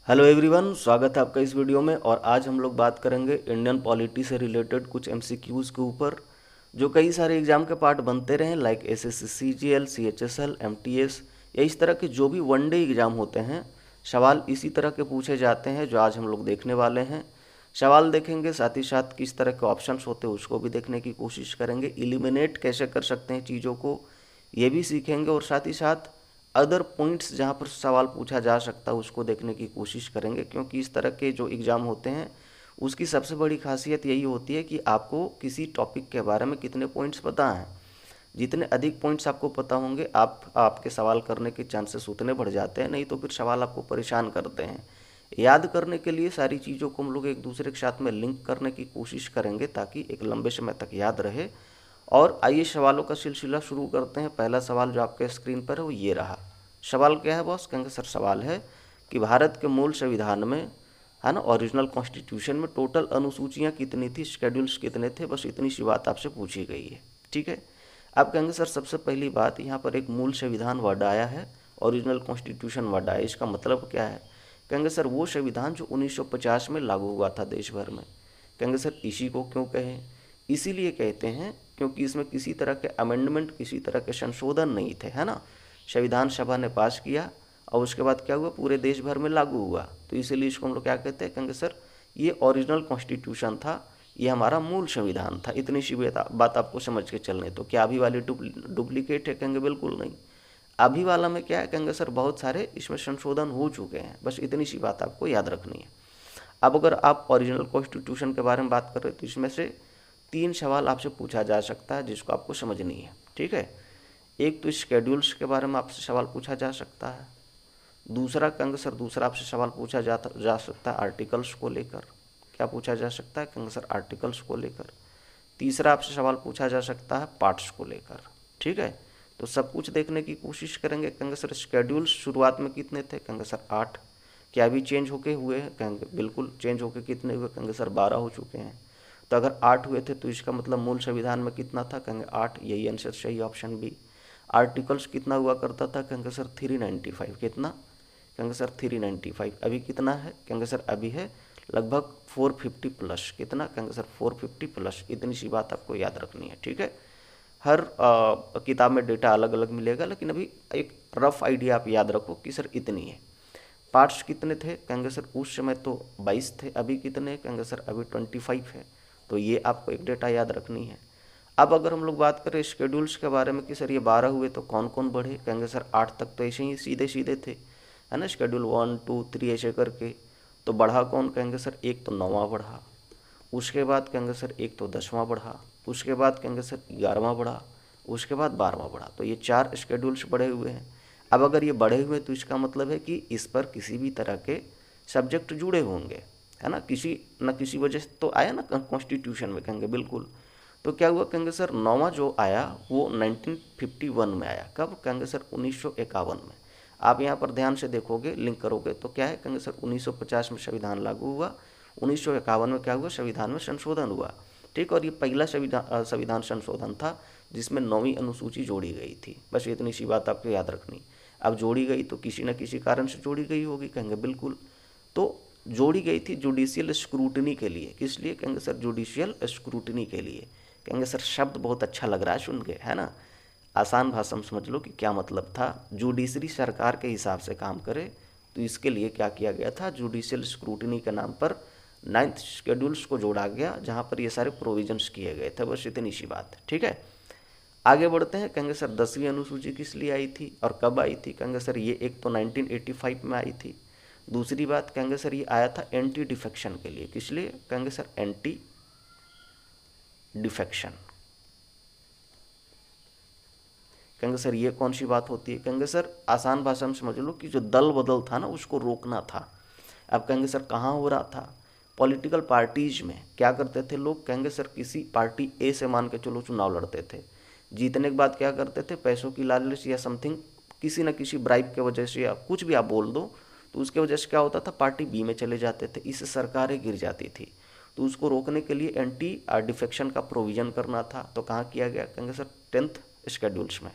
Hello everyone, स्वागत है आपका इस वीडियो में। और आज हम लोग बात करेंगे इंडियन पॉलिटी से रिलेटेड कुछ एमसीक्यूज़ के ऊपर, जो कई सारे एग्जाम के पार्ट बनते रहे, like SSC CGL, CHSL, MTS या इस तरह के जो भी वनडे एग्जाम होते हैं। सवाल इसी तरह के पूछे जाते हैं जो आज हम लोग देखने वाले हैं। सवाल देखेंगे, साथ ही साथ किस तरह के ऑप्शंस होते हैं उसको भी देखने की कोशिश करेंगे। एलिमिनेट कैसे कर सकते हैं चीज़ों को, ये भी सीखेंगे। और साथ ही साथ अदर पॉइंट्स जहाँ पर सवाल पूछा जा सकता है उसको देखने की कोशिश करेंगे, क्योंकि इस तरह के जो एग्ज़ाम होते हैं उसकी सबसे बड़ी खासियत यही होती है कि आपको किसी टॉपिक के बारे में कितने पॉइंट्स पता हैं। जितने अधिक पॉइंट्स आपको पता होंगे, आपके सवाल करने के चांसेस उतने बढ़ जाते हैं, नहीं तो फिर सवाल आपको परेशान करते हैं। याद करने के लिए सारी चीज़ों को हम लोग एक दूसरे के साथ में लिंक करने की कोशिश करेंगे ताकि एक लंबे समय तक याद रहे। और आइए सवालों का सिलसिला शुरू करते हैं। पहला सवाल जो आपके स्क्रीन पर है वो ये रहा। सवाल क्या है बॉस? कहेंगे सर सवाल है कि भारत के मूल संविधान में, है ना, ओरिजिनल कॉन्स्टिट्यूशन में टोटल अनुसूचियाँ कितनी थी, शेड्यूल्स कितने थे। बस इतनी सी बात आपसे पूछी गई है, ठीक है। आप कहेंगे सर सबसे पहली बात, यहाँ पर एक मूल संविधान वर्ड आया है, ओरिजिनल कॉन्स्टिट्यूशन वर्ड आया, इसका मतलब क्या है? कहेंगे सर वो संविधान जो 1950 में लागू हुआ था देश भर में। कहेंगे सर इसी को क्यों कहें? इसीलिए कहते हैं क्योंकि इसमें किसी तरह के अमेंडमेंट, किसी तरह के संशोधन नहीं थे, है ना। संविधान सभा ने पास किया और उसके बाद क्या हुआ, पूरे देश भर में लागू हुआ। तो इसीलिए इसको हम लोग क्या कहते हैं? कहेंगे सर ये ओरिजिनल कॉन्स्टिट्यूशन था, ये हमारा मूल संविधान था। इतनी सी बात आपको समझ के चलने। तो क्या अभी वाली डुप्लीकेट है? कहेंगे बिल्कुल नहीं। अभी वाला में क्या है? कहेंगे सर बहुत सारे इसमें संशोधन हो चुके हैं। बस इतनी सी बात आपको याद रखनी है। अब अगर आप ओरिजिनल कॉन्स्टिट्यूशन के बारे में बात कर रहे हैं तो इसमें से 3 सवाल आपसे पूछा जा सकता है जिसको आपको समझनी है, ठीक है। एक तो शेड्यूल्स के बारे में आपसे सवाल पूछा जा सकता है। दूसरा कहेंगे सर, दूसरा आपसे सवाल पूछा जा सकता है आर्टिकल्स को लेकर। क्या पूछा जा सकता है? कहेंगे सर आर्टिकल्स को लेकर। तीसरा आपसे सवाल पूछा जा सकता है पार्ट्स को लेकर, ठीक है। तो सब कुछ देखने की कोशिश करेंगे। कहेंगे सर शेड्यूल्स शुरुआत में कितने थे? कहेंगे सर 8। क्या अभी चेंज होके हुए हैं? कहेंगे बिल्कुल चेंज होके कितने हुए? कहेंगे सर 12 हो चुके हैं। तो अगर 8 हुए थे तो इसका मतलब मूल संविधान में कितना था? कहेंगे 8। यही आंसर सही, ऑप्शन बी। आर्टिकल्स कितना हुआ करता था? कहेंगे सर 395। कितना? कहेंगे सर 395। अभी कितना है? कहेंगे सर अभी है लगभग 450 प्लस। कितना? कहेंगे सर 450 प्लस। इतनी सी बात आपको याद रखनी है, ठीक है। हर किताब में डेटा अलग अलग मिलेगा, लेकिन अभी एक रफ आइडिया आप याद रखो कि सर इतनी है। पार्ट्स कितने थे? कहेंगे सर उस समय तो 22 थे। अभी कितने? कहेंगे सर अभी 25 है। तो ये आपको एक डेटा याद रखनी है। अब अगर हम लोग बात करें शेड्यूल्स के बारे में कि सर ये 12 हुए तो कौन कौन बढ़े? कहेंगे सर 8 तक तो ऐसे ही सीधे सीधे थे, है ना, शेड्यूल 1 2 3 ऐसे करके। तो बढ़ा कौन? कहेंगे सर एक तो 9वां बढ़ा, उसके बाद कहेंगे सर एक तो 10वां बढ़ा, उसके बाद कहेंगे सर 11वां बढ़ा, उसके बाद 12वां बढ़ा। तो ये 4 शेड्यूल्स बढ़े हुए हैं। अब अगर ये बढ़े हुए तो इसका मतलब है कि इस पर किसी भी तरह के सब्जेक्ट जुड़े होंगे, है ना, किसी न किसी वजह से तो आया ना कॉन्स्टिट्यूशन में। कहेंगे बिल्कुल। तो क्या हुआ? कहेंगे सर 9वां जो आया वो 1951 में आया। कब? कहेंगे सर 1951 में। आप यहाँ पर ध्यान से देखोगे, लिंक करोगे तो क्या है? कहेंगे सर 1950 में संविधान लागू हुआ, 1951 में क्या हुआ? संविधान में संशोधन हुआ, ठीक। और ये पहला संविधान संशोधन था जिसमें 9वीं अनुसूची जोड़ी गई थी। बस इतनी सी बात आपको याद रखनी। अब जोड़ी गई तो किसी न किसी कारण से जोड़ी गई होगी। कहेंगे बिल्कुल। तो जोड़ी गई थी जुडिशियल स्क्रूटनी के लिए। किस लिए? कहेंगे सर जुडिशियल स्क्रूटनी के लिए। कहेंगे सर शब्द बहुत अच्छा लग रहा है सुन के, है ना। आसान भाषा में समझ लो कि क्या मतलब था। जुडिशरी सरकार के हिसाब से काम करे, तो इसके लिए क्या किया गया था? जुडिशियल स्क्रूटनी के नाम पर 9th शेड्यूल्स को जोड़ा गया, जहाँ पर ये सारे प्रोविजंस किए गए थे। बस इतनी सी बात है, ठीक है। आगे बढ़ते हैं। कहेंगे सर 10वीं अनुसूची किस लिए आई थी और कब आई थी? कहेंगे सर ये एक तो 1985 में आई थी। दूसरी बात, कहेंगे सर ये आया था एंटी डिफेक्शन के लिए। किस लिए? कहेंगे सर एंटी डिफेक्शन। कहेंगे सर ये कौन सी बात होती है? कहेंगे सर आसान भाषा में समझ लो कि जो दल बदल था ना उसको रोकना था। अब कहेंगे सर कहाँ हो रहा था? पॉलिटिकल पार्टीज में। क्या करते थे लोग? कहेंगे सर किसी पार्टी ए से मान के चलो चुनाव लड़ते थे। जीतने के बाद क्या करते थे? पैसों की लालच या समथिंग, किसी न किसी ब्राइब के वजह से या कुछ भी आप बोल दो, तो उसके वजह से क्या होता था? पार्टी बी में चले जाते थे, इससे सरकारें गिर जाती थी। तो उसको रोकने के लिए एंटी डिफेक्शन का प्रोविज़न करना था। तो कहाँ किया गया? कहेंगे सर 10th शेड्यूल्स में,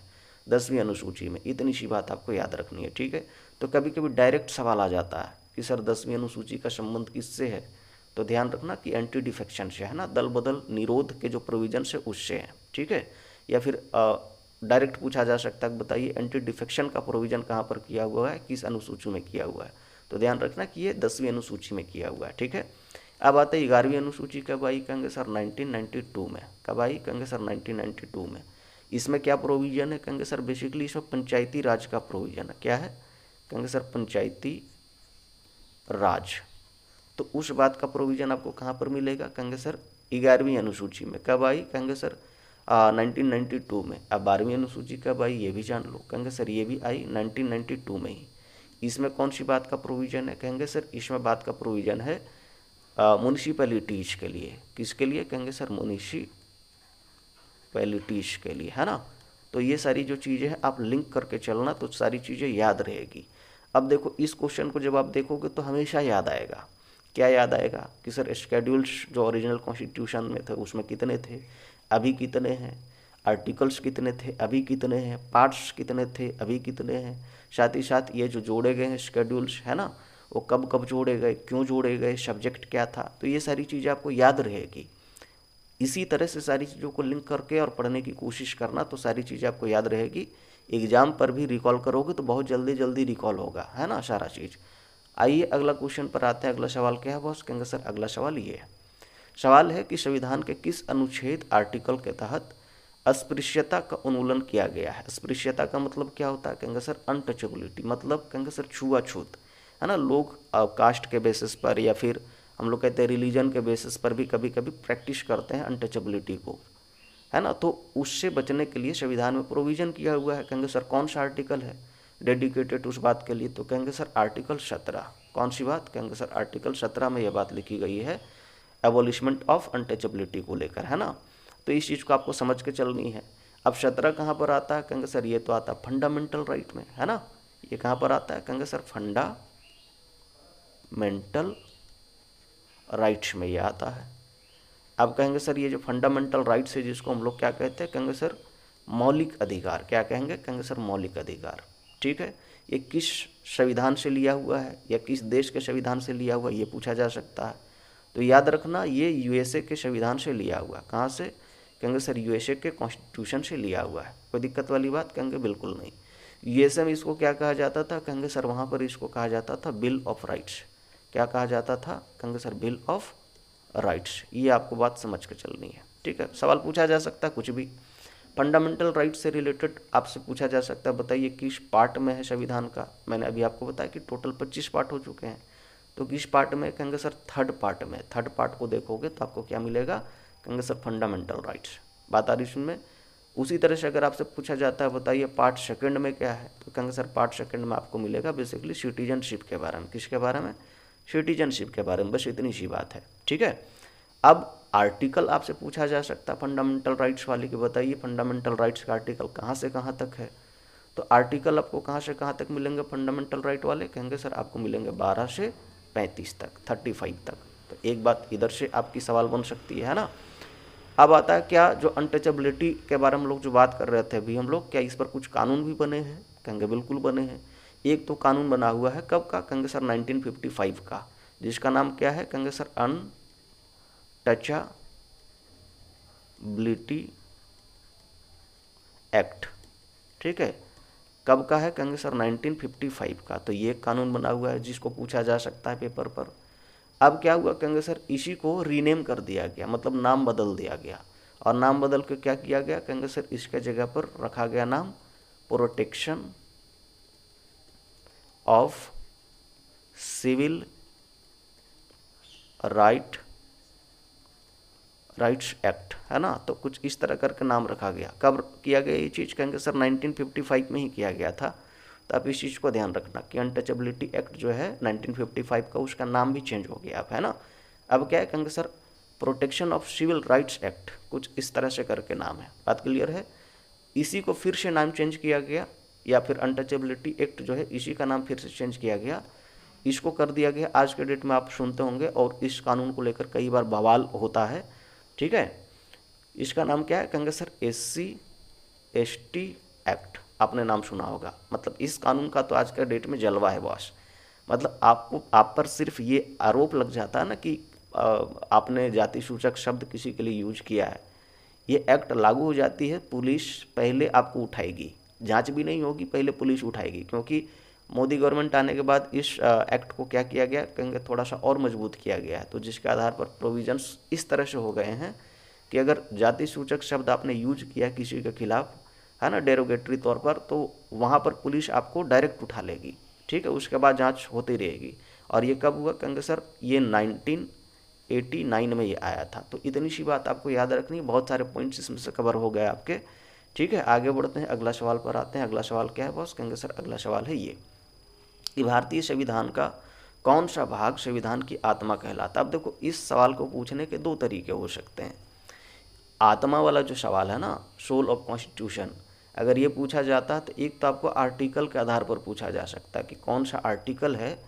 10वीं अनुसूची में। इतनी सी बात आपको याद रखनी है, ठीक है। तो कभी कभी डायरेक्ट सवाल आ जाता है कि सर 10वीं अनुसूची का संबंध किससे है, तो ध्यान रखना कि एंटी डिफेक्शन से है ना, दल बदल निरोध के जो प्रोविजन है उससे है, ठीक है। या फिर डायरेक्ट पूछा जा सकता है, बताइए एंटी डिफेक्शन का प्रोविजन कहाँ पर किया हुआ है, किस अनुसूची में किया हुआ है, तो ध्यान रखना कि ये 10वीं अनुसूची में किया हुआ है, ठीक है। अब आते हैं 11वीं अनुसूची, कब आई, कहेंगे सर 1992 में। कब आई, कहेंगे सर 1992 में। इसमें क्या प्रोविजन है, कहेंगे सर बेसिकली इसमें पंचायती राज का प्रोविजन है। क्या है, कहेंगे सर पंचायती राज। तो उस बात का प्रोविजन आपको कहाँ पर मिलेगा, कहेंगे सर 11वीं अनुसूची में। कब आई, कहेंगे सर 1992 में। अब 12वीं अनुसूची कब आई ये भी जान लो, कहेंगे सर ये भी आई 1992 में ही। इसमें कौन सी बात का प्रोविजन है, कहेंगे सर इसमें बात का प्रोविजन है म्यूनिसिपैलिटीज के लिए। किसके लिए, कहेंगे सर म्यूनिसिपैलिटीज के लिए, है ना। तो ये सारी जो चीज़ें हैं आप लिंक करके चलना, तो सारी चीज़ें याद रहेगी। अब देखो इस क्वेश्चन को जब आप देखोगे तो हमेशा याद आएगा, क्या याद आएगा कि सर शेड्यूल्स जो ओरिजिनल कॉन्स्टिट्यूशन में थे उसमें कितने थे, अभी कितने हैं, आर्टिकल्स कितने थे, अभी कितने हैं, पार्ट्स कितने थे, अभी कितने हैं, साथ ही साथ ये जो जोड़े गए हैं शेड्यूल्स, है ना, वो कब कब जोड़े गए, क्यों जोड़े गए, सब्जेक्ट क्या था, तो ये सारी चीज़ें आपको याद रहेगी। इसी तरह से सारी चीज़ों को लिंक करके और पढ़ने की कोशिश करना, तो सारी चीज़ें आपको याद रहेगी। एग्जाम पर भी रिकॉल करोगे तो बहुत जल्दी जल्दी रिकॉल होगा, है ना, सारा चीज़। आइए अगला क्वेश्चन पर आते हैं। अगला सवाल क्या है बॉस, कहेंगे सर अगला सवाल ये है, सवाल है कि संविधान के किस अनुच्छेद आर्टिकल के तहत अस्पृश्यता का उन्मूलन किया गया है। अस्पृश्यता का मतलब क्या होता है, कहेंगे सर अनटचेबिलिटी, मतलब कहेंगे सर छुआछूत, है ना। लोग कास्ट के बेसिस पर या फिर हम लोग कहते हैं रिलीजन के बेसिस पर भी कभी कभी प्रैक्टिस करते हैं अनटचेबिलिटी को, है ना। तो उससे बचने के लिए संविधान में प्रोविजन किया हुआ है। कहेंगे सर कौन सा आर्टिकल है डेडिकेटेड उस बात के लिए, तो कहेंगे सर आर्टिकल 17। कौन सी बात, कहेंगे सर आर्टिकल 17 में यह बात लिखी गई है एबोलिशमेंट ऑफ अनटचेबिलिटी को लेकर, है ना। तो इस चीज़ को आपको समझ के चलनी है। अब 17 कहाँ पर आता है, कहेंगे सर ये तो आता है फंडामेंटल राइट में, है ना। ये कहाँ पर आता है, कहेंगे सर फंडामेंटल राइट्स में ये आता है। अब कहेंगे सर ये जो फंडामेंटल राइट्स है जिसको हम लोग क्या कहते हैं, कहेंगे सर मौलिक अधिकार। क्या कहेंगे, कहेंगे सर मौलिक अधिकार, ठीक है। ये किस संविधान से लिया हुआ है या किस देश के संविधान से लिया हुआ है ये पूछा जा सकता है। तो याद रखना ये यूएसए के संविधान से लिया हुआ। कहाँ से, कहेंगे सर यूएसए के कॉन्स्टिट्यूशन से लिया हुआ है। कोई दिक्कत वाली बात, कहेंगे बिल्कुल नहीं। यूएसए में इसको क्या कहा जाता था, कहेंगे सर वहाँ पर इसको कहा जाता था बिल ऑफ राइट्स। क्या कहा जाता था, कहेंगे सर बिल ऑफ राइट्स। ये आपको बात समझ के चलनी है, ठीक है। सवाल पूछा जा सकता है कुछ भी फंडामेंटल राइट से रिलेटेड आपसे पूछा जा सकता है, बताइए किस पार्ट में है संविधान का। मैंने अभी आपको बताया कि टोटल 25 पार्ट हो चुके हैं, तो किस पार्ट में, कहेंगे सर थर्ड पार्ट में। थर्ड पार्ट को देखोगे तो आपको क्या मिलेगा, कहेंगे सर फंडामेंटल राइट्स। बात आ रही सुनने। उसी तरह से अगर आपसे पूछा जाता है बताइए पार्ट सेकंड में क्या है, तो कहेंगे सर पार्ट सेकंड में आपको मिलेगा बेसिकली सिटीजनशिप के बारे में। किसके बारे में, सिटीजनशिप के बारे में। बस इतनी सी बात है, ठीक है। अब आर्टिकल आपसे पूछा जा सकता है फंडामेंटल राइट्स वाले के, बताइए फंडामेंटल राइट्स का आर्टिकल कहाँ से कहाँ तक है। तो आर्टिकल आपको कहाँ से कहाँ तक मिलेंगे फंडामेंटल राइट वाले, कहेंगे सर आपको मिलेंगे 12 से 35 तक, 35 तक। तो एक बात इधर से आपकी सवाल बन सकती है ना। अब आता है क्या, जो अनटचेबिलिटी के बारे में लोग जो बात कर रहे थे अभी हम लोग, क्या इस पर कुछ कानून भी बने हैं, कहेंगे बिल्कुल बने हैं। एक तो कानून बना हुआ है कब का, कहेंगे सर 1955 का, जिसका नाम क्या है, कहेंगे सर अनटचेबिलिटी एक्ट, ठीक है। कब का है, कहेंगे सर 1955 का। तो ये कानून बना हुआ है जिसको पूछा जा सकता है पेपर पर। अब क्या हुआ, कहेंगे सर इसी को रीनेम कर दिया गया, मतलब नाम बदल दिया गया। और नाम बदल के क्या किया गया, कहेंगे सर इसके जगह पर रखा गया नाम protection of civil rights act, है ना। तो कुछ इस तरह करके नाम रखा गया। कब किया गया ये चीज़, कहेंगे सर 1955 में ही किया गया था। तो आप इस चीज़ को ध्यान रखना कि अनटचेबिलिटी एक्ट जो है 1955 का, उसका नाम भी चेंज हो गया अब, है ना। अब क्या है, कहेंगे sir protection of civil rights act, कुछ इस तरह से करके नाम है। बात क्लियर है। इसी को फिर से नाम चेंज किया गया, या फिर अनटचेबिलिटी एक्ट जो है इसी का नाम फिर से चेंज किया गया। इसको कर दिया गया, आज के डेट में आप सुनते होंगे और इस कानून को लेकर कई बार बवाल होता है, ठीक है। इसका नाम क्या है, कहेंगे सर SC/ST एक्ट। आपने नाम सुना होगा, मतलब इस कानून का तो आज के डेट में जलवा है बॉस। मतलब आप पर सिर्फ ये आरोप लग जाता है ना कि आपने जाति सूचक शब्द किसी के लिए यूज किया है, ये एक्ट लागू हो जाती है, पुलिस पहले आपको उठाएगी, जांच भी नहीं होगी, पहले पुलिस उठाएगी। क्योंकि मोदी गवर्नमेंट आने के बाद इस एक्ट को क्या किया गया, कहेंगे थोड़ा सा और मजबूत किया गया है। तो जिसके आधार पर प्रोविजंस इस तरह से हो गए हैं कि अगर जाति सूचक शब्द आपने यूज किया किसी के खिलाफ, है ना, डेरोगेटरी तौर पर, तो वहाँ पर पुलिस आपको डायरेक्ट उठा लेगी, ठीक है। उसके बाद जांच होती रहेगी। और ये कब हुआ, कहेंगे सर ये 1989 में ये आया था। तो इतनी सी बात आपको याद रखनी है, बहुत सारे पॉइंट्स इसमें से कवर हो गए आपके, ठीक है। आगे बढ़ते हैं, अगला सवाल पर आते हैं। अगला सवाल क्या है बॉस, कहेंगे सर अगला सवाल है ये कि भारतीय संविधान का कौन सा भाग संविधान की आत्मा कहलाता है। अब देखो, इस सवाल को पूछने के दो तरीके हो सकते हैं। आत्मा वाला जो सवाल है ना, सोल ऑफ कॉन्स्टिट्यूशन, अगर ये पूछा जाता है तो एक तो आपको आर्टिकल के आधार पर पूछा जा सकता है कि कौन सा आर्टिकल है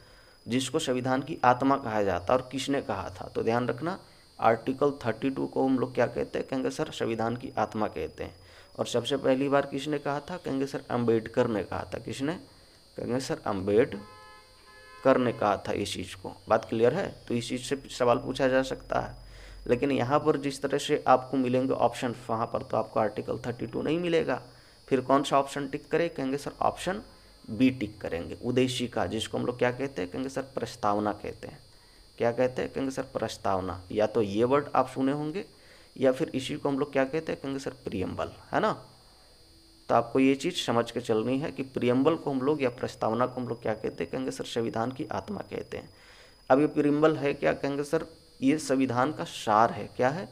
जिसको संविधान की आत्मा कहा जाता है और किसने कहा था। तो ध्यान रखना, आर्टिकल 32 को हम लोग क्या कहते हैं, कहेंगे सर संविधान की आत्मा कहते हैं। और सबसे पहली बार किसने कहा था, कहेंगे सर अम्बेडकर ने कहा था। किसने, कहेंगे सर अम्बेडकर ने कहा था इस चीज़ को। बात क्लियर है। तो इस चीज़ से सवाल पूछा जा सकता है। लेकिन यहाँ पर जिस तरह से आपको मिलेंगे ऑप्शन, वहाँ पर तो आपको आर्टिकल 32 नहीं मिलेगा। फिर कौन सा ऑप्शन टिक करें, कहेंगे सर ऑप्शन बी टिक करेंगे, उद्देशिका, जिसको हम लोग क्या कहते हैं, कहेंगे सर प्रस्तावना कहते हैं। क्या कहते हैं, कहेंगे सर प्रस्तावना। या तो ये वर्ड आप सुने होंगे, या फिर इसी को हम लोग क्या कहते हैं, कहेंगे सर प्रियम्बल, है ना। तो आपको ये चीज़ समझ के चलनी है कि प्रियम्बल को हम लोग या प्रस्तावना को हम लोग क्या कहते हैं, कहेंगे सर संविधान की आत्मा कहते हैं। अब ये प्रियम्बल है क्या, कहेंगे सर ये संविधान का सार है। क्या है,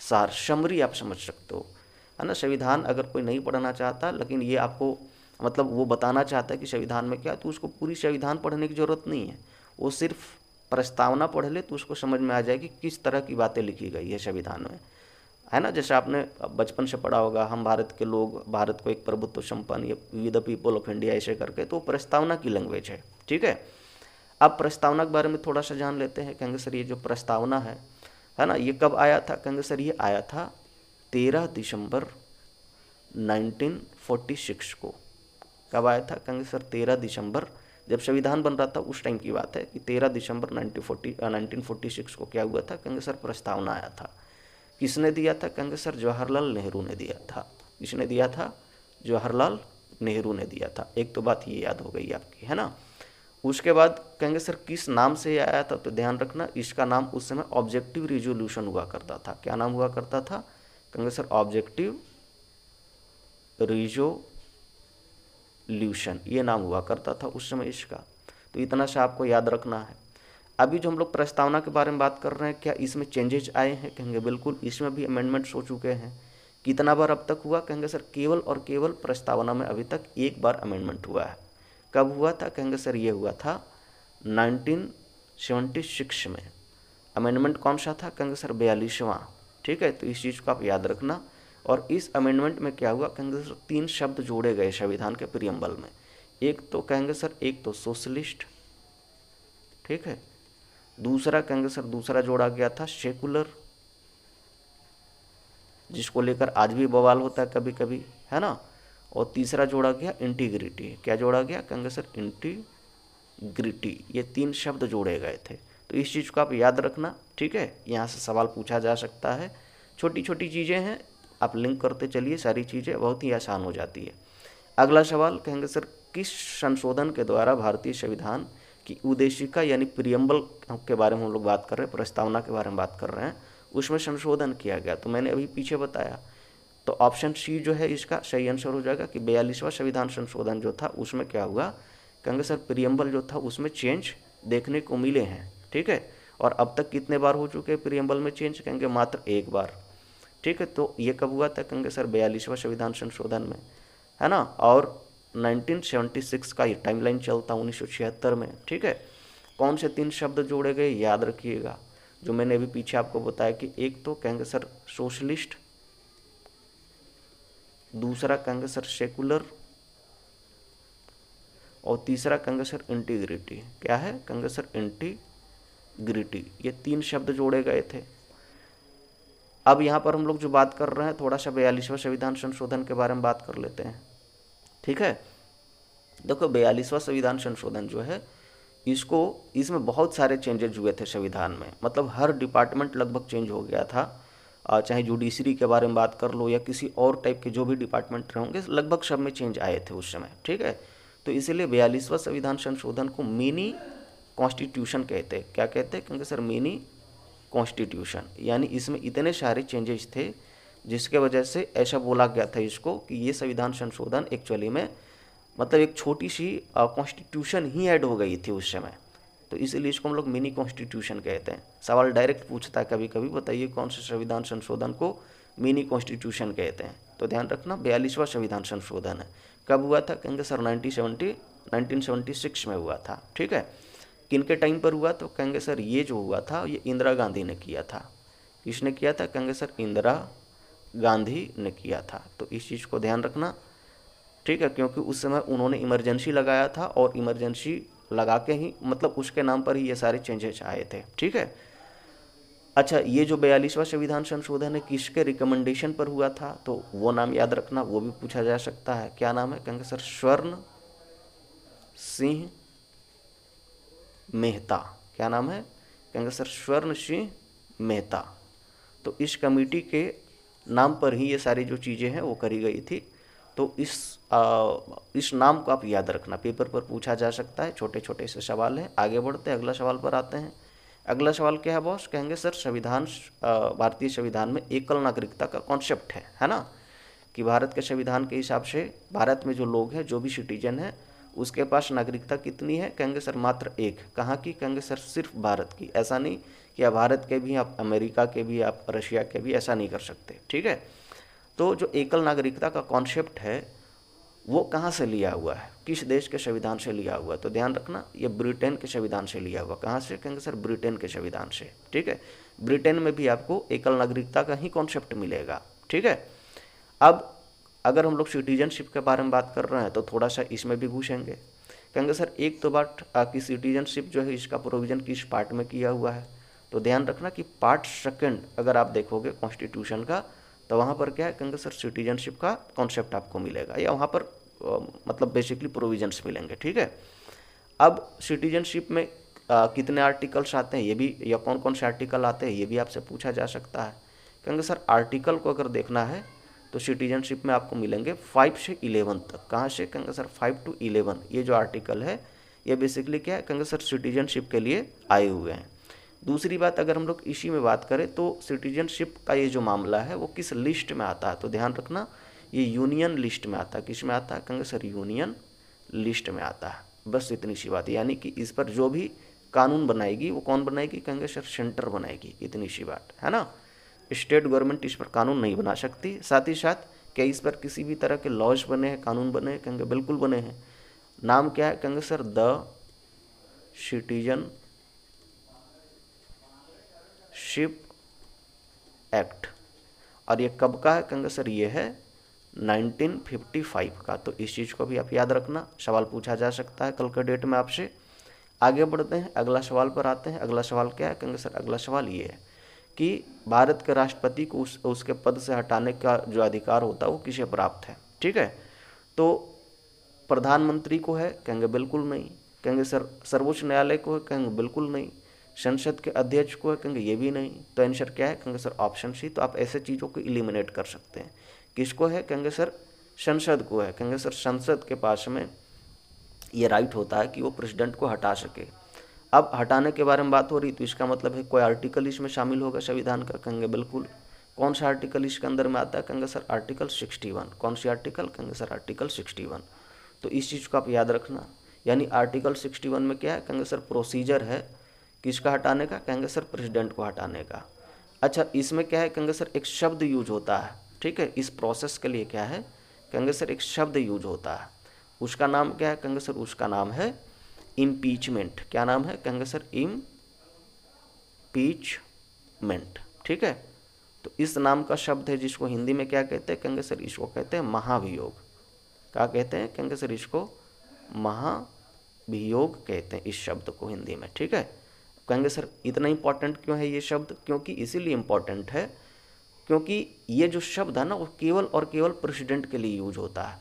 सार, समरी आप समझ सकते हो, है ना। संविधान अगर कोई नहीं पढ़ना चाहता, लेकिन ये आपको मतलब वो बताना चाहता है कि संविधान में क्या, तो उसको पूरी संविधान पढ़ने की ज़रूरत नहीं है। वो सिर्फ प्रस्तावना पढ़ ले तो उसको समझ में आ जाएगी किस तरह की बातें लिखी गई है संविधान में, है ना। जैसे आपने बचपन से पढ़ा होगा, हम भारत के लोग, भारत को एक प्रभुत्व संपन्न, ये we the people of India, ऐसे करके, तो प्रस्तावना की लैंग्वेज है, ठीक है। अब प्रस्तावना के बारे में थोड़ा सा जान लेते हैं। कहेंगे सर ये जो प्रस्तावना है ना, ये कब आया था, कहेंगे सर ये आया था 13 दिसंबर 1946 को। कब आया था, कहेंगे सर 13 दिसंबर, जब संविधान बन रहा था उस टाइम की बात है कि 13 दिसंबर 1946 को क्या हुआ था, कहेंगे सर प्रस्तावना आया था। किसने दिया था, कहेंगे सर जवाहरलाल नेहरू ने दिया था। किसने दिया था, जवाहरलाल नेहरू ने दिया था। एक तो बात ये याद हो गई आपकी, है ना। उसके बाद कहेंगे सर किस नाम से आया था, तो ध्यान रखना इसका नाम उस समय ऑब्जेक्टिव रिजोल्यूशन हुआ करता था। क्या नाम हुआ करता था, कहेंगे सर ऑब्जेक्टिव रिजोल्यूशन, ये नाम हुआ करता था उस समय इसका। तो इतना सा आपको याद रखना है। अभी जो हम लोग प्रस्तावना के बारे में बात कर रहे हैं, क्या इसमें चेंजेज आए हैं, कहेंगे बिल्कुल, इसमें भी अमेंडमेंट्स हो चुके हैं। कितना बार अब तक हुआ, कहेंगे सर केवल और केवल प्रस्तावना में अभी तक एक बार अमेंडमेंट हुआ है। कब हुआ था, कहेंगे सर ये हुआ था 1976 में। अमेंडमेंट कौन सा था, कहेंगे सर 42वां, ठीक है। तो इस चीज़ को आप याद रखना। और इस अमेंडमेंट में क्या हुआ, कहेंगे सर 3 शब्द जोड़े गए संविधान के प्रियम्बल में। एक तो कहेंगे सर, एक तो सोशलिस्ट, ठीक है। दूसरा कहेंगे सर, दूसरा जोड़ा गया था सेकुलर, जिसको लेकर आज भी बवाल होता है कभी कभी, है ना। और तीसरा जोड़ा गया इंटीग्रिटी। क्या जोड़ा गया, कहेंगे सर इंटीग्रिटी। ये 3 शब्द जोड़े गए थे। तो इस चीज़ को आप याद रखना, ठीक है। यहाँ से सवाल पूछा जा सकता है। छोटी छोटी चीज़ें हैं, आप लिंक करते चलिए, सारी चीज़ें बहुत ही आसान हो जाती है। अगला सवाल, कहेंगे सर किस संशोधन के द्वारा भारतीय संविधान की उद्देशिका यानी प्रियम्बल के बारे में हम लोग बात कर रहे हैं, प्रस्तावना के बारे में बात कर रहे हैं, उसमें संशोधन किया गया। तो मैंने अभी पीछे बताया, तो ऑप्शन सी जो है इसका सही आंसर हो जाएगा कि 42वां संविधान संशोधन जो था उसमें क्या हुआ, कहेंगे सर प्रियम्बल जो था उसमें चेंज देखने को मिले हैं, ठीक है। और अब तक कितने बार हो चुके हैं प्रियम्बल में चेंज, कहेंगे मात्र एक बार, ठीक है। तो ये कब हुआ था, कहेंगे सर 42वां संविधान संशोधन में, है ना। और 1976 का ये टाइमलाइन चलता 1976 में, ठीक है। कौन से 3 शब्द जोड़े गए याद रखिएगा, जो मैंने अभी पीछे आपको बताया कि एक तो कहेंगे सर सोशलिस्ट, दूसरा कहेंगे सर सेकुलर, और तीसरा कहेंगे सर इंटीग्रिटी। क्या है, कहेंगे सर इंटीग्रिटी। ये 3 शब्द जोड़े गए थे। अब यहाँ पर हम लोग जो बात कर रहे हैं, थोड़ा सा 42वां संविधान संशोधन के बारे में बात कर लेते हैं, ठीक है। देखो 42वां संविधान संशोधन जो है इसको इसमें बहुत सारे चेंजेज हुए थे संविधान में, मतलब हर डिपार्टमेंट लगभग चेंज हो गया था। चाहे जुडिशरी के बारे में बात कर लो या किसी और टाइप के जो भी डिपार्टमेंट होंगे, लगभग सब में चेंज आए थे उस समय, ठीक है। तो इसीलिए 42वां संविधान संशोधन को मिनी कॉन्स्टिट्यूशन कहते हैं। क्या कहते हैं? क्योंकि सर मिनी कॉन्स्टिट्यूशन, यानी इसमें इतने सारे चेंजेस थे जिसके वजह से ऐसा बोला गया था इसको कि ये संविधान संशोधन एक्चुअली में मतलब एक छोटी सी कॉन्स्टिट्यूशन ही ऐड हो गई थी उस समय, तो इसीलिए इसको हम लोग मिनी कॉन्स्टिट्यूशन कहते हैं। सवाल डायरेक्ट पूछता है कभी कभी, बताइए कौन से संविधान संशोधन को मिनी कॉन्स्टिट्यूशन कहते हैं? तो ध्यान रखना 42वां संविधान संशोधन है। कब हुआ था? कहेंगे सर 1976 में हुआ था, ठीक है। किन के टाइम पर हुआ? तो कहेंगे सर ये जो हुआ था ये इंदिरा गांधी ने किया था। किसने किया था? कहेंगे सर इंदिरा गांधी ने किया था। तो इस चीज़ को ध्यान रखना, ठीक है, क्योंकि उस समय उन्होंने इमरजेंसी लगाया था और इमरजेंसी लगा के ही मतलब उसके नाम पर ही ये सारे चेंजेस आए थे, ठीक है। अच्छा, ये जो 42वां संविधान संशोधन है किसके रिकमेंडेशन पर हुआ था? तो वो नाम याद रखना, वो भी पूछा जा सकता है। क्या नाम है? कहेंगे सर स्वर्ण सिंह मेहता। क्या नाम है? कहेंगे सर स्वर्ण सिंह मेहता। तो इस कमेटी के नाम पर ही ये सारी जो चीज़ें हैं वो करी गई थी। तो इस नाम को आप याद रखना, पेपर पर पूछा जा सकता है, छोटे छोटे से सवाल हैं। आगे बढ़ते हैं, अगला सवाल पर आते हैं। अगला सवाल क्या है बॉस? कहेंगे सर संविधान भारतीय संविधान में एकल नागरिकता का कॉन्सेप्ट है ना, कि भारत के संविधान के हिसाब से भारत में जो लोग हैं, जो भी सिटीजन हैं, उसके पास नागरिकता कितनी है? कहेंगे सर मात्र एक। कहाँ की? कहेंगे सर सिर्फ भारत की। ऐसा नहीं कि आप भारत के भी, आप अमेरिका के भी, आप रशिया के भी, ऐसा नहीं कर सकते, ठीक है। तो जो एकल नागरिकता का कॉन्सेप्ट है वो कहाँ से लिया हुआ है, किस देश के संविधान से लिया हुआ है? तो ध्यान रखना, ये ब्रिटेन के संविधान से लिया हुआ। कहाँ से? कहेंगे सर ब्रिटेन के संविधान से, ठीक है। ब्रिटेन में भी आपको एकल नागरिकता का ही कॉन्सेप्ट मिलेगा, ठीक है। अब अगर हम लोग सिटीजनशिप के बारे में बात कर रहे हैं तो थोड़ा सा इसमें भी घुसेंगे। कहेंगे सर एक तो बात कि सिटीजनशिप जो है इसका प्रोविज़न किस पार्ट में किया हुआ है? तो ध्यान रखना कि पार्ट सेकंड अगर आप देखोगे कॉन्स्टिट्यूशन का, तो वहाँ पर क्या है? कहेंगे सर सिटीजनशिप का कॉन्सेप्ट आपको मिलेगा, या वहाँ पर मतलब बेसिकली प्रोविजंस मिलेंगे, ठीक है। अब सिटीजनशिप में कितने आर्टिकल्स आते हैं ये भी, या कौन कौन से आर्टिकल आते हैं ये भी आपसे पूछा जा सकता है। कहेंगे सर आर्टिकल को अगर देखना है तो सिटीजनशिप में आपको मिलेंगे 5 से 11 तक। कहाँ से? कहेंगे सर 5 to 11। ये जो आर्टिकल है ये बेसिकली क्या है? कहेंगे सर सिटीजनशिप के लिए आए हुए हैं। दूसरी बात, अगर हम लोग इसी में बात करें तो सिटीजनशिप का ये जो मामला है वो किस लिस्ट में आता है? तो ध्यान रखना, ये यूनियन लिस्ट में आता है। किस में आता है? कहेंगे सर यूनियन लिस्ट में आता है। बस इतनी सी बात, यानी कि इस पर जो भी कानून बनाएगी वो कौन बनाएगी? कहेंगे सर सेंटर बनाएगी, इतनी सी बात है ना। स्टेट गवर्नमेंट इस पर कानून नहीं बना सकती। साथ ही साथ क्या इस पर किसी भी तरह के लॉज बने हैं, कानून बने हैं? कहेंगे बिल्कुल बने हैं। नाम क्या है? कहेंगे सर द सिटीजनशिप एक्ट। और ये कब का है? कहेंगे सर ये है 1955 का। तो इस चीज़ को भी आप याद रखना, सवाल पूछा जा सकता है कल के डेट में आपसे। आगे बढ़ते हैं, अगला सवाल पर आते हैं। अगला सवाल क्या है? कहेंगे सर अगला सवाल ये है कि भारत के राष्ट्रपति को उसके पद से हटाने का जो अधिकार होता है वो किसे प्राप्त है, ठीक है। तो प्रधानमंत्री को है? कहेंगे बिल्कुल नहीं। कहेंगे सर सर्वोच्च न्यायालय को है? कहेंगे बिल्कुल नहीं। संसद के अध्यक्ष को है? कहेंगे ये भी नहीं। तो आंसर क्या है? कहेंगे सर ऑप्शन सी। तो आप ऐसे चीज़ों को इलिमिनेट कर सकते हैं। किसको है? कहेंगे सर संसद को है। कहेंगे सर संसद के पास में ये राइट होता है कि वो प्रेसिडेंट को हटा सके। अब हटाने के बारे में बात हो रही तो इसका मतलब है कोई आर्टिकल इसमें शामिल होगा संविधान का? कहेंगे बिल्कुल। कौन सा आर्टिकल इसके अंदर में आता है? कहेंगे सर आर्टिकल 61। कौन सी आर्टिकल? कहेंगे सर आर्टिकल 61। तो इस चीज़ को आप याद रखना, यानी आर्टिकल 61 में क्या है? कहेंगे सर प्रोसीजर है किसका हटाने का? कहेंगे सर प्रेसिडेंट को हटाने का। अच्छा, इसमें क्या है? कहेंगे सर एक शब्द यूज होता है, ठीक है। इस प्रोसेस के लिए क्या है? कहेंगे सर एक शब्द यूज होता है, उसका नाम क्या है? कहेंगे सर उसका नाम है इम्पीचमेंट। क्या नाम है? कहेंगे सर इम्पीचमेंट, ठीक है। तो इस नाम का शब्द है जिसको हिंदी में क्या कहते हैं? कहेंगे सर इसको कहते हैं महाभियोग। क्या कहते हैं? कहेंगे सर इसको महाभियोग कहते हैं इस शब्द को हिंदी में, ठीक है। कहेंगे सर इतना इंपॉर्टेंट क्यों है ये शब्द? क्योंकि इसीलिए इंपॉर्टेंट है क्योंकि ये जो शब्द है ना वो केवल और केवल प्रेसिडेंट के लिए यूज होता है।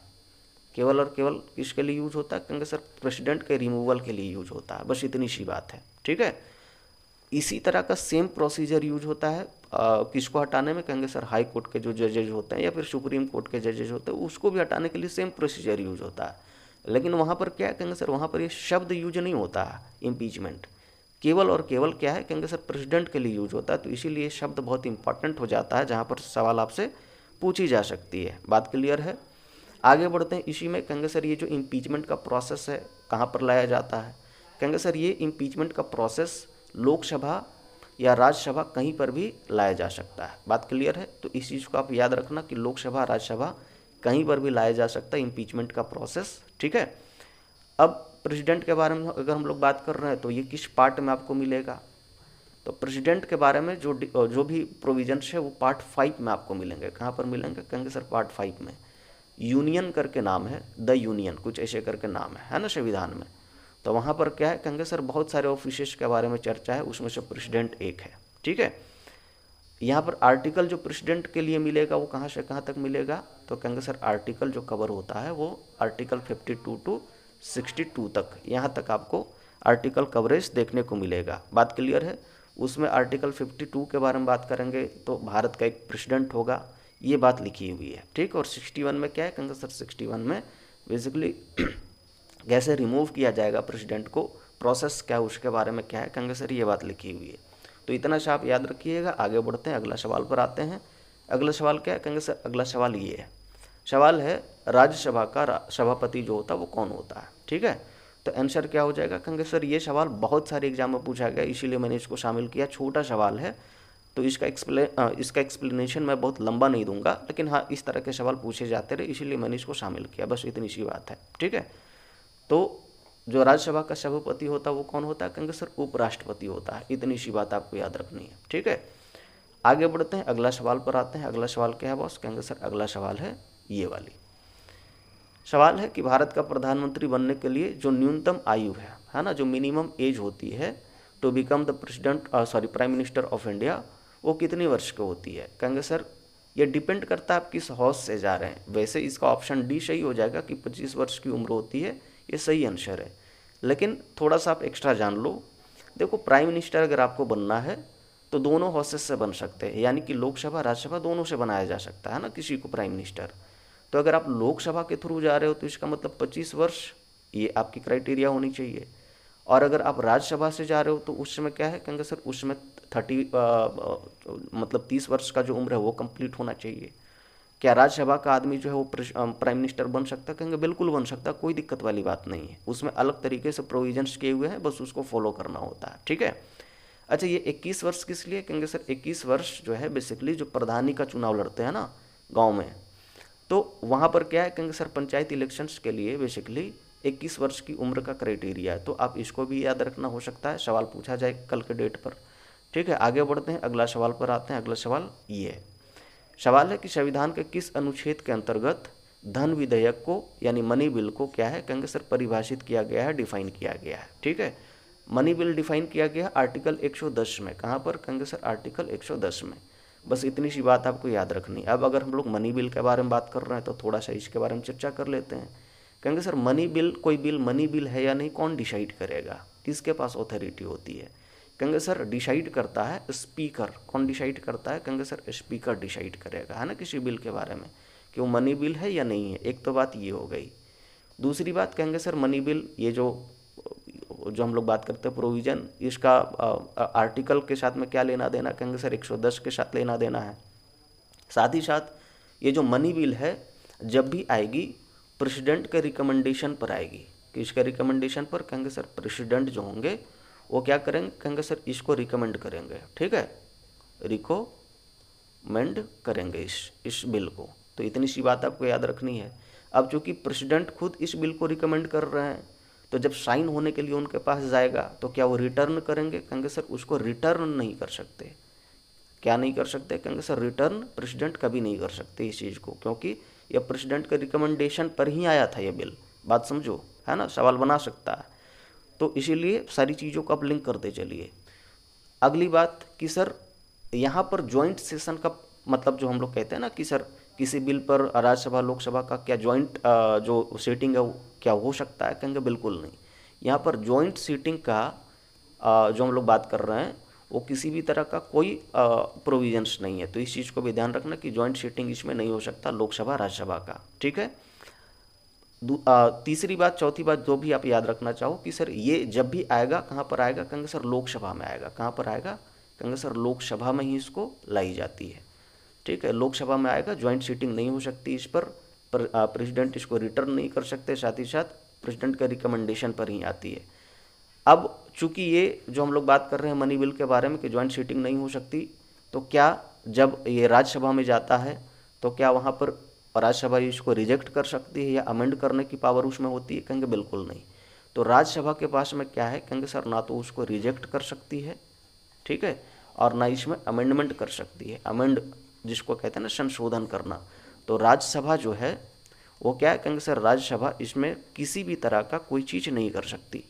केवल और केवल किसके लिए यूज होता है? कहेंगे सर प्रेसिडेंट के रिमूवल के लिए यूज होता है, बस इतनी सी बात है, ठीक है। इसी तरह का सेम प्रोसीजर यूज होता है किसको हटाने में? कहेंगे सर हाई कोर्ट के जो जजेज होते हैं या फिर सुप्रीम कोर्ट के जजेज होते हैं, उसको भी हटाने के लिए सेम प्रोसीजर यूज होता है। लेकिन वहाँ पर क्या है? कहेंगे सर वहाँ पर ये शब्द यूज नहीं होता है इम्पीचमेंट, केवल और केवल क्या है? कहेंगे सर प्रेसिडेंट के लिए यूज होता है। तो इसीलिए शब्द बहुत इंपॉर्टेंट हो जाता है जहाँ पर सवाल आपसे पूछी जा सकती है। बात क्लियर है? आगे बढ़ते हैं इसी में। कहेंगे सर ये जो इम्पीचमेंट का प्रोसेस है कहाँ पर लाया जाता है? कहेंगे सर ये इम्पीचमेंट का प्रोसेस लोकसभा या राज्यसभा कहीं पर भी लाया जा सकता है। बात क्लियर है? तो इस चीज़ को आप याद रखना कि लोकसभा राज्यसभा कहीं पर भी लाया जा सकता है इम्पीचमेंट का प्रोसेस, ठीक है। अब प्रेसिडेंट के बारे में अगर हम लोग बात कर रहे हैं तो ये किस पार्ट में आपको मिलेगा? तो प्रेसिडेंट के बारे में जो भी प्रोविजंस है वो पार्ट 5 में आपको मिलेंगे। कहाँ पर मिलेंगे? कहेंगे सर पार्ट 5 में। यूनियन करके नाम है, द यूनियन कुछ ऐसे करके नाम है ना संविधान में। तो वहाँ पर क्या है? कहेंगे सर बहुत सारे ऑफिसेस के बारे में चर्चा है, उसमें से प्रेसिडेंट एक है, ठीक है। यहाँ पर आर्टिकल जो प्रेसिडेंट के लिए मिलेगा वो कहाँ से कहाँ तक मिलेगा? तो कहेंगे सर आर्टिकल जो कवर होता है वो आर्टिकल 52 टू 62 तक, यहाँ तक आपको आर्टिकल कवरेज देखने को मिलेगा। बात क्लियर है? उसमें आर्टिकल 52 के बारे में बात करेंगे तो भारत का एक प्रेसिडेंट होगा, ये बात लिखी हुई है, ठीक। और 61 में क्या है? कहेंगे सर 61 में बेसिकली कैसे रिमूव किया जाएगा प्रेसिडेंट को, प्रोसेस क्या है उसके बारे में क्या है? कहेंगे सर ये बात लिखी हुई है। तो इतना सा आप याद रखिएगा। आगे बढ़ते हैं, अगला सवाल पर आते हैं। अगला सवाल क्या है? कहेंगे सर अगला सवाल ये है, सवाल है राज्यसभा का सभापति जो होता है वो कौन होता है, ठीक है। तो आंसर क्या हो जाएगा? कहेंगे सर ये सवाल बहुत सारे एग्जाम में पूछा गया, इसीलिए मैंने इसको शामिल किया। छोटा सवाल है तो इसका एक्सप्लेनेशन मैं बहुत लंबा नहीं दूंगा, लेकिन हाँ इस तरह के सवाल पूछे जाते रहे इसीलिए मैंने इसको शामिल किया, बस इतनी सी बात है, ठीक है। तो जो राज्यसभा का सभापति होता है वो कौन होता है? कहेंगे सर उपराष्ट्रपति होता है, इतनी सी बात आपको याद रखनी है, ठीक है। आगे बढ़ते हैं, अगला सवाल पर आते हैं। अगला सवाल क्या है बॉस? कहेंगे सर अगला सवाल है ये वाली। सवाल है कि भारत का प्रधानमंत्री बनने के लिए जो न्यूनतम आयु है ना, जो मिनिमम एज होती है to become the prime minister of India, वो कितनी वर्ष की होती है? कहेंगे सर ये डिपेंड करता है आप किस हौज से जा रहे हैं। वैसे इसका ऑप्शन डी सही हो जाएगा कि 25 वर्ष की उम्र होती है, ये सही आंसर है। लेकिन थोड़ा सा आप एक्स्ट्रा जान लो। देखो प्राइम मिनिस्टर अगर आपको बनना है तो दोनों हौसेस से बन सकते हैं, यानी कि लोकसभा राज्यसभा दोनों से बनाया जा सकता है ना किसी को प्राइम मिनिस्टर। तो अगर आप लोकसभा के थ्रू जा रहे हो तो इसका मतलब 25 वर्ष ये आपकी क्राइटेरिया होनी चाहिए। और अगर आप राज्यसभा से जा रहे हो तो उस समय क्या है? कहेंगे सर उसमें 30 वर्ष का जो उम्र है वो कंप्लीट होना चाहिए। क्या राज्यसभा का आदमी जो है वो प्राइम मिनिस्टर बन सकता है? कहेंगे बिल्कुल बन सकता है, कोई दिक्कत वाली बात नहीं है। उसमें अलग तरीके से प्रोविजंस किए हुए हैं, बस उसको फॉलो करना होता है, ठीक है। अच्छा ये 21 वर्ष किस लिए? कहेंगे सर 21 वर्ष जो है बेसिकली जो प्रधानी का चुनाव लड़ते हैं ना गाँव में, तो वहाँ पर क्या है? कहेंगे सर पंचायत इलेक्शंस के लिए बेसिकली 21 वर्ष की उम्र का क्राइटेरिया है। तो आप इसको भी याद रखना, हो सकता है सवाल पूछा जाए कल के डेट पर, ठीक है। आगे बढ़ते हैं, अगला सवाल पर आते हैं। अगला सवाल ये है, सवाल है कि संविधान के किस अनुच्छेद के अंतर्गत धन विधेयक को यानी मनी बिल को क्या है? कहेंगे सर परिभाषित किया गया है, डिफाइन किया गया है, ठीक है। मनी बिल डिफाइन किया गया आर्टिकल 110 में। कहाँ पर? कहेंगे सर आर्टिकल 110 में। बस इतनी सी बात आपको याद रखनी है। अब अगर हम लोग मनी बिल के बारे में बात कर रहे हैं तो थोड़ा सा इसके बारे में चर्चा कर लेते हैं। कहेंगे सर मनी बिल, कोई बिल मनी बिल है या नहीं कौन डिसाइड करेगा? किसके पास ऑथोरिटी होती है? कहेंगे सर डिसाइड करता है स्पीकर। कौन डिसाइड करता है? कहेंगे सर स्पीकर डिसाइड करेगा, है ना, किसी बिल के बारे में कि वो मनी बिल है या नहीं है। एक तो बात ये हो गई। दूसरी बात कहेंगे सर मनी बिल, ये जो हम लोग बात करते हैं प्रोविज़न, इसका आर्टिकल के साथ में क्या लेना देना? कहेंगे सर 110 के साथ लेना देना है। साथ ही साथ ये जो मनी बिल है जब भी आएगी प्रेसिडेंट के रिकमेंडेशन पर आएगी। किसके रिकमेंडेशन पर? कहेंगे सर प्रेसिडेंट जो होंगे वो क्या करेंगे? कहेंगे सर इसको रिकमेंड करेंगे, ठीक है, रिकमेंड करेंगे इस बिल को। तो इतनी सी बात आपको याद रखनी है। अब चूंकि प्रेसिडेंट खुद इस बिल को रिकमेंड कर रहे हैं तो जब साइन होने के लिए उनके पास जाएगा तो क्या वो रिटर्न करेंगे? कहेंगे सर उसको रिटर्न नहीं कर सकते। क्या नहीं कर सकते? कहेंगे सर रिटर्न प्रेसिडेंट कभी नहीं कर सकते इस चीज़ को, क्योंकि यह प्रेसिडेंट के रिकमेंडेशन पर ही आया था ये बिल। बात समझो, है ना, सवाल बना सकता है। तो इसीलिए सारी चीज़ों को आप लिंक करते चलिए। अगली बात कि सर यहाँ पर जॉइंट सेशन का मतलब जो हम लोग कहते हैं ना कि सर किसी बिल पर राज्यसभा लोकसभा का क्या जॉइंट जो सीटिंग है वो क्या हो सकता है? कहेंगे बिल्कुल नहीं। यहाँ पर जॉइंट सीटिंग का जो हम लोग बात कर रहे हैं वो किसी भी तरह का कोई प्रोविजंस नहीं है। तो इस चीज़ को भी ध्यान रखना कि जॉइंट सीटिंग इसमें नहीं हो सकता लोकसभा राज्यसभा का, ठीक है। तीसरी बात, चौथी बात जो भी आप याद रखना चाहो कि सर ये जब भी आएगा कहाँ पर आएगा? कहेंगे सर लोकसभा में आएगा। कहाँ पर आएगा? कहेंगे सर लोकसभा में ही इसको लाई जाती है, ठीक है। लोकसभा में आएगा, ज्वाइंट सीटिंग नहीं हो सकती इस पर प्रेसिडेंट इसको रिटर्न नहीं कर सकते, साथ ही साथ प्रेसिडेंट के रिकमेंडेशन पर ही आती है। अब चूंकि ये जो हम लोग बात कर रहे हैं मनी बिल के बारे में कि ज्वाइंट सीटिंग नहीं हो सकती, तो क्या जब ये राज्यसभा में जाता है तो क्या वहाँ पर राज्यसभा इसको रिजेक्ट कर सकती है या अमेंड करने की पावर उसमें होती है? कहेंगे बिल्कुल नहीं। तो राज्यसभा के पास में क्या है? कहेंगे सर ना तो उसको रिजेक्ट कर सकती है, ठीक है, और ना इसमें अमेंडमेंट कर सकती है। अमेंड जिसको कहते हैं ना संशोधन करना, तो राज्यसभा जो है वो क्या है? कहेंगे सर राज्यसभा इसमें किसी भी तरह का कोई चीज़ नहीं कर सकती,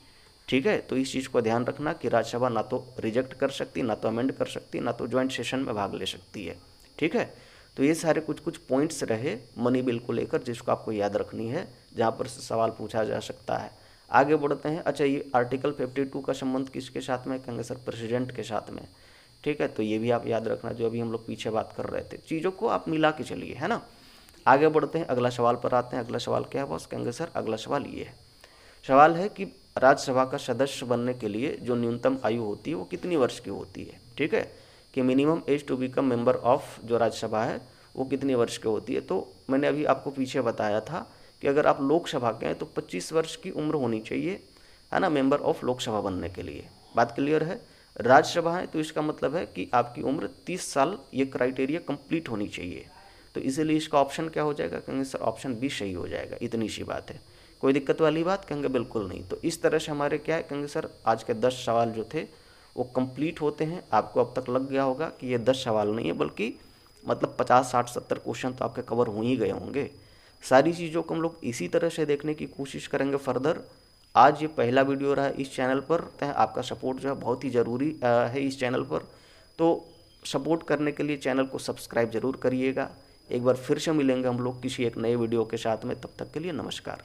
ठीक है। तो इस चीज़ को ध्यान रखना कि राज्यसभा ना तो रिजेक्ट कर सकती, ना तो अमेंड कर सकती, ना तो ज्वाइंट सेशन में भाग ले सकती है, ठीक है। तो ये सारे कुछ कुछ पॉइंट्स रहे मनी बिल को लेकर जिसको आपको याद रखनी है, जहाँ पर सवाल पूछा जा सकता है। आगे बढ़ते हैं। अच्छा, ये आर्टिकल 52 का संबंध किसके साथ में? कहेंगे सर प्रेसिडेंट के साथ में, ठीक है। तो ये भी आप याद रखना, जो अभी हम लोग पीछे बात कर रहे थे, चीज़ों को आप मिला के चलिए, है ना। आगे बढ़ते हैं, अगला सवाल पर आते हैं। अगला सवाल क्या है बॉस? कहेंगे सर अगला सवाल ये है, सवाल है कि राज्यसभा का सदस्य बनने के लिए जो न्यूनतम आयु होती है वो कितनी वर्ष की होती है, ठीक है, कि minimum age to become member of जो राज्यसभा है वो कितनी वर्ष की होती है। तो मैंने अभी आपको पीछे बताया था कि अगर आप लोकसभा के हैं तो 25 वर्ष की उम्र होनी चाहिए, है ना, मेंबर ऑफ लोकसभा बनने के लिए। बात क्लियर है। राज्यसभा है तो इसका मतलब है कि आपकी उम्र 30 साल, ये क्राइटेरिया कंप्लीट होनी चाहिए। तो इसीलिए इसका ऑप्शन क्या हो जाएगा? कहेंगे सर ऑप्शन बी सही हो जाएगा। इतनी सी बात है, कोई दिक्कत वाली बात? कहेंगे बिल्कुल नहीं। तो इस तरह से हमारे क्या है? कहेंगे सर आज के 10 सवाल जो थे वो कंप्लीट होते हैं। आपको अब तक लग गया होगा कि ये 10 सवाल नहीं है, बल्कि मतलब 50, 60, 70 क्वेश्चन तो आपके कवर हो ही गए होंगे। सारी चीज़ों को हम लोग इसी तरह से देखने की कोशिश करेंगे फर्दर। आज ये पहला वीडियो रहा इस चैनल पर, तो आपका सपोर्ट जो है बहुत ही ज़रूरी है इस चैनल पर। तो सपोर्ट करने के लिए चैनल को सब्सक्राइब जरूर करिएगा। एक बार फिर से मिलेंगे हम लोग किसी एक नए वीडियो के साथ में, तब तक के लिए नमस्कार।